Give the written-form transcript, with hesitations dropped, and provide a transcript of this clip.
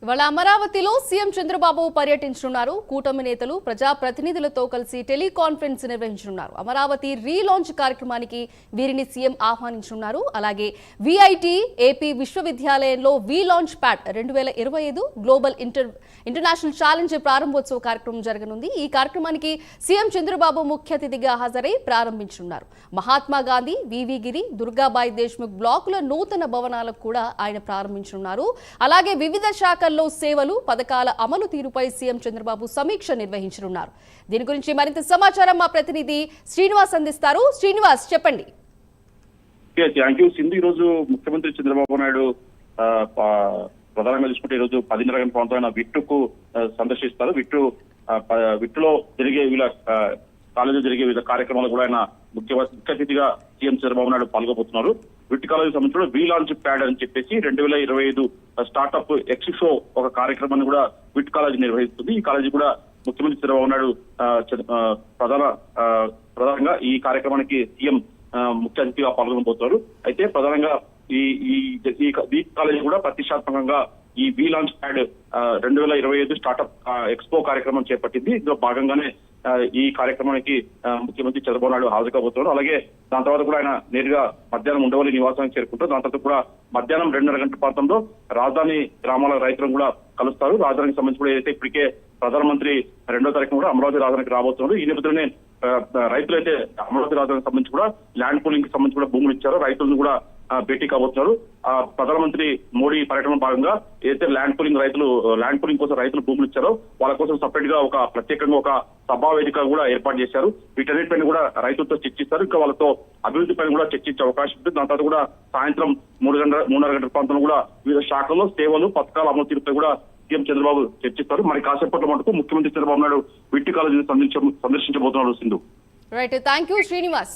ఇవాళ అమరావతిలో సీఎం చంద్రబాబు పర్యటించనున్నారు. కూటమి నేతలు ప్రజాప్రతినిధులతో కలిసి టెలికాన్ఫరెన్స్ నిర్వహించనున్నారు. అమరావతి రీలాంచ్ కార్యక్రమానికి వీరిని సీఎం ఆహ్వానించనున్నారు. అలాగే విఐటి ఏపీ విశ్వవిద్యాలయంలో V launch pad 2025 global international challenge ప్రారంభోత్సవ కార్యక్రమం జరగనుంది. ఈ కార్యక్రమానికి సీఎం చంద్రబాబు ముఖ్య అతిథిగా హాజరై ప్రారంభించనున్నారు. మహాత్మా గాంధీ, వివి గిరి, దుర్గాబాయి దేశ్ముఖ్ బ్లాకుల నూతన భవనాలకు కూడా ఆయన ప్రారంభించనున్నారు. అలాగే వివిధ శాఖల్లో సేవలు, పథకాల అమలు తీరుపై సీఎం చంద్రబాబు సమీక్ష నిర్వహించనున్నారు. దీని గురించి మరింత సమాచారం మా ప్రతినిధి శ్రీనివాస్ అందిస్తారు. శ్రీనివాస్, చెప్పండి. సింధు, ఈ రోజు ముఖ్యమంత్రి చంద్రబాబు నాయుడు ప్రధానంగా చూసుకుంటే ఈ రోజు 10:30 గంటల ప్రాంతమైన విట్టుకు సందర్శిస్తారు. విట్టులో జరిగే కాలేజీలో జరిగే వివిధ కార్యక్రమాలు కూడా ఆయన ముఖ్య అతిథిగా సీఎం చంద్రబాబు నాయుడు పాల్గొబోతున్నారు. విట్టు కాలేజీ సంబంధించిన వి లాంచ్ ప్యాడ్ అని చెప్పేసి 2025 స్టార్ట్అప్ ఎక్స్పో ఒక కార్యక్రమాన్ని కూడా విట్టు కాలేజీ నిర్వహిస్తుంది. ఈ కాలేజీ కూడా ముఖ్యమంత్రి చంద్రబాబు నాయుడు ప్రధానంగా ఈ కార్యక్రమానికి సీఎం ముఖ్య అతిథిగా పాల్గొనబోతున్నారు. అయితే ప్రధానంగా ఈ కాలేజీ కూడా ప్రతిష్టాత్మకంగా ఈ V launch pad 2025 startup expo కార్యక్రమం చేపట్టింది. ఇందులో భాగంగానే ఈ కార్యక్రమానికి ముఖ్యమంత్రి చంద్రబాబు నాయుడు హాజరు కాబోతున్నారు. అలాగే దాని తర్వాత కూడా ఆయన నేరుగా మధ్యాహ్నం ఉండవల్లి నివాసానికి చేరుకుంటారు. దాని తర్వాత కూడా మధ్యాహ్నం 2:30 గంటల ప్రాంతంలో రాజధాని గ్రామాల రైతులను కూడా కలుస్తారు. రాజధానికి సంబంధించి కూడా ఏదైతే ఇప్పటికే ప్రధానమంత్రి 2వ తారీఖున కూడా అమరావతి రాజధానికి రాబోతున్నారు. ఈ నేపథ్యంలోనే రైతులు అయితే అమరావతి రాజధానికి సంబంధించి కూడా ల్యాండ్ పూలింగ్ కి సంబంధించి కూడా భూములు ఇచ్చారు. రైతులను కూడా భేటీ కాబోతున్నారు. ప్రధానమంత్రి మోడీ పర్యటన భాగంగా ఏదైతే ల్యాండ్ పూలింగ్ కోసం రైతులు భూములు ఇచ్చారో వాళ్ళ కోసం సపరేట్ గా ప్రత్యేకంగా ఒక సభా వేదిక కూడా ఏర్పాటు చేశారు. వీటన్నిటిపైన కూడా రైతులతో చర్చిస్తారు. ఇంకా వాళ్ళతో అభివృద్ధి పైన కూడా చర్చించే అవకాశం ఉంటుంది. దాని తర్వాత కూడా సాయంత్రం 3:30 గంటల ప్రాంతంలో కూడా వివిధ శాఖల్లో సేవలు, పథకాల అమలు తీరుపై కూడా సీఎం చంద్రబాబు చర్చిస్తారు. మరి కాసేపట్లో మటుకు ముఖ్యమంత్రి చంద్రబాబు నాయుడు విట్టి కాలేజీని సందర్శించబోతున్నారు. Sindhu. Right, thank you Srinivas.